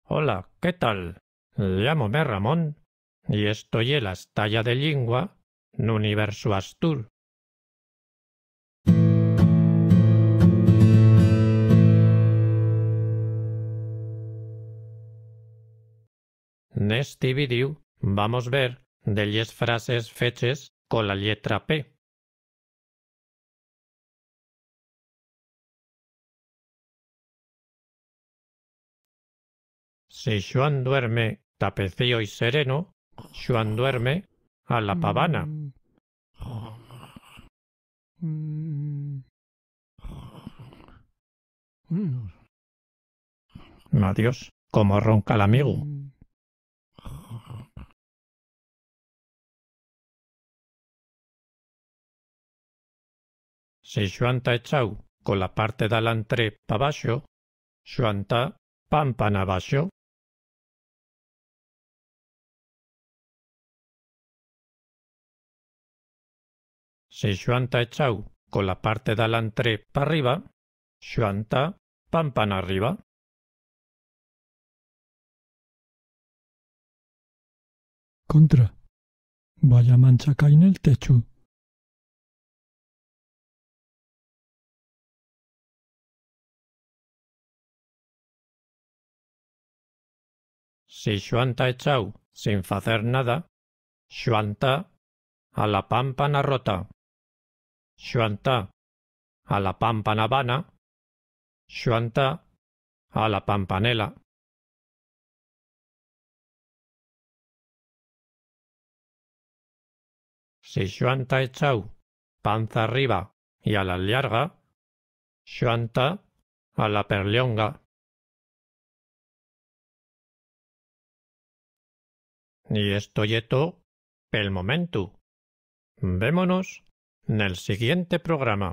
Hola, ¿qué tal? Llámome Ramón y estoy en la estalla de lingua n'universo astur. Nesti vídeo vamos ver delles frases feches con la letra P. Si Xuan duerme tapecío y sereno, Xuan duerme a la pavana. Adiós, como ronca el amigo. Si Xuan ta echau con la parte d'alantré pa baxo, Xuan ta pampan abaixo. Si Xuan ta echau con la parte d'alantré pa arriba, Xuan ta pampan arriba. Contra. Vaya mancha que hay en el techo. Si Xuan ta echau sin facer nada, Xuan ta a la pámpana rota. Xuan ta a la pámpana vana. Xuan ta a la pampanela. Si Xuan ta echau panza arriba y a la llarga, Xuan ta a la perllonga. Y esto ye todo pel momentu. Vémonos nel siguiente programa.